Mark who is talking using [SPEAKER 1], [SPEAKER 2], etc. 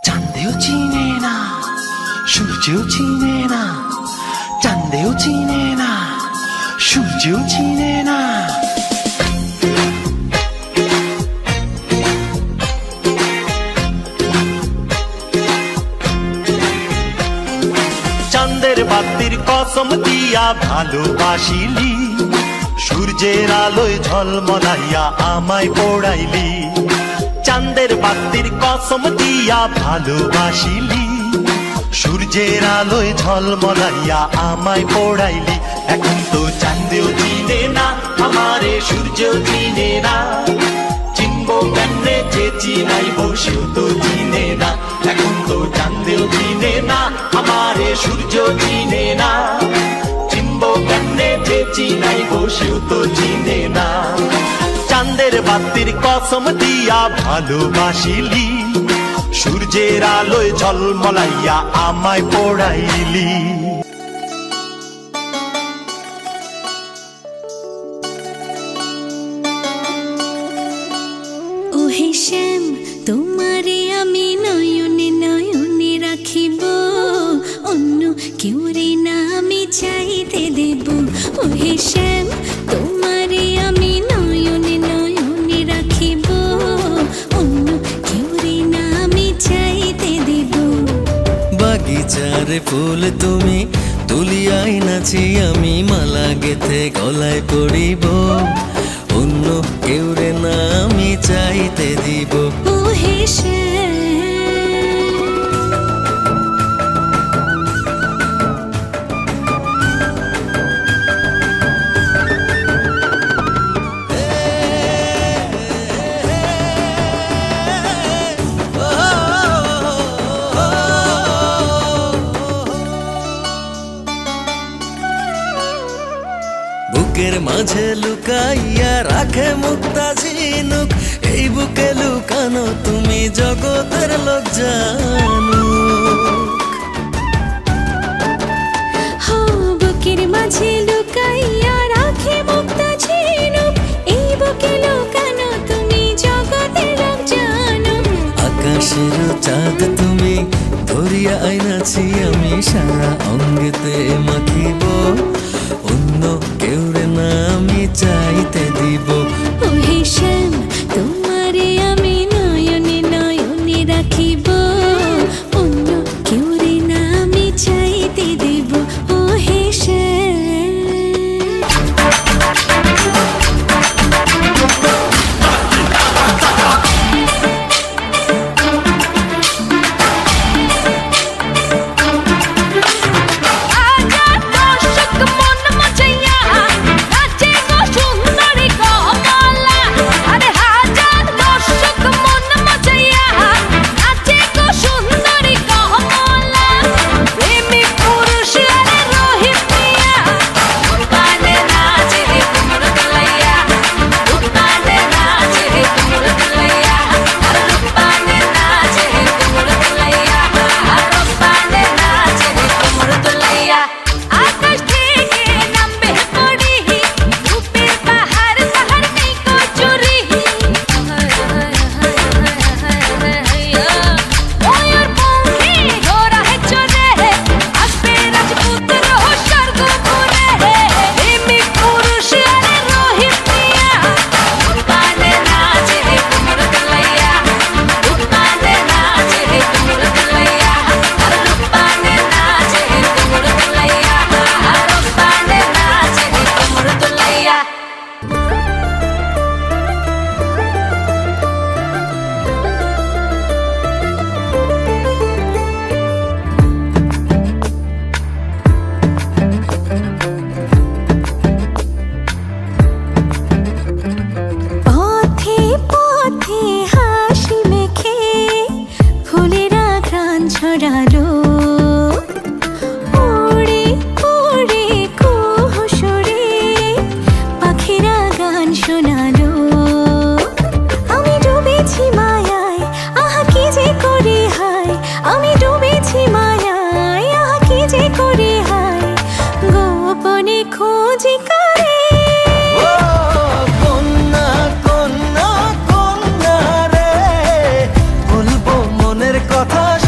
[SPEAKER 1] চাঁদেও চিনে না, সূর্যও চিনে না, চাঁদেও চিনে না, সূর্যও চিনে না। চাঁদের বাতির কসম দিয়া ভালোবাসিলি, সূর্যের আলোয় ঝলমলাইয়া আমায় পোড়াইলি। চাঁদের বাতির কসম দিয়া ভালোবাসিলি, সূর্যের আলোয় ঝলমলাইয়া আমায় পোড়াইলি। এখন তো চাঁদেও চিনে না আমারে, সূর্যও চিনে না, চিনবো কেমনে যে চিনাইব সেও তো চিনে না। এখন তো চাঁদেও চিনে না আমারে, সূর্যও চিনে না, চিনবো কেমনে যে চিনাইব সেও তো চিনে না। চাঁদের বাতির কসম দিয়া ভালোবাসিলি, সূর্যের আলোয় ঝলমলাইয়া আমায় পোড়াইলি।
[SPEAKER 2] ওহে শ্যাম, তোমারে আমি নয়নে নয়নে রাখিব, অন্য কেউ রে না আমি চাইতে দেব। ওহে শ্যাম, তোমারে আমি নয়নে নয়নে রাখিব, অন্য কেউ রে না আমি চাইতে দেব।
[SPEAKER 3] বাগিচার ফুল তুমি তুলিয়াই নাচি, আমি মালা গেথে গলায় পড়িব, অন্য কেউ রে না আমি চাইতে দিব।
[SPEAKER 2] ওহে শ্যাম,
[SPEAKER 3] বুকের মাঝে লুকাইয়া রাখে মুক্তা ঝিনুক, এই বুকে লুকানো তুমি জগতের লোক জানুক।
[SPEAKER 2] হো বুকের মাঝে লুকাইয়া রাখে মুক্তা ঝিনুক, এই বুকে লুকানো তুমি জগতের লোক জানো।
[SPEAKER 3] আকাশের চাঁদ তুমি ধরিয়া আইনাছি, আমি সারা অঙ্গেতে মাখিব, অন্য কেউ রে না আমি চাইতে দিব।
[SPEAKER 2] ওহে শ্যাম, তোমারে আমি নয়নে নয়নে রাখিব, অন্য কেউ রে না আমি চাইতে দেব। ওহে শ্যাম, পথে পথে হাসি মেখে ফুলেরা ঘ্রাণ ছড়ালো, উড়ে উড়ে কুহুসুরে পাখিরা গান শোনালো। আমি ডুবেছি মায়ায়, আহা কি যে করি হায়, আমি ডুবেছি মায়ায়, আহা কি যে করি হায়, গোপনে খোঁজি করে।
[SPEAKER 3] কন্যা কন্যা কন্যা রে, বলবো মনের কথা। কথা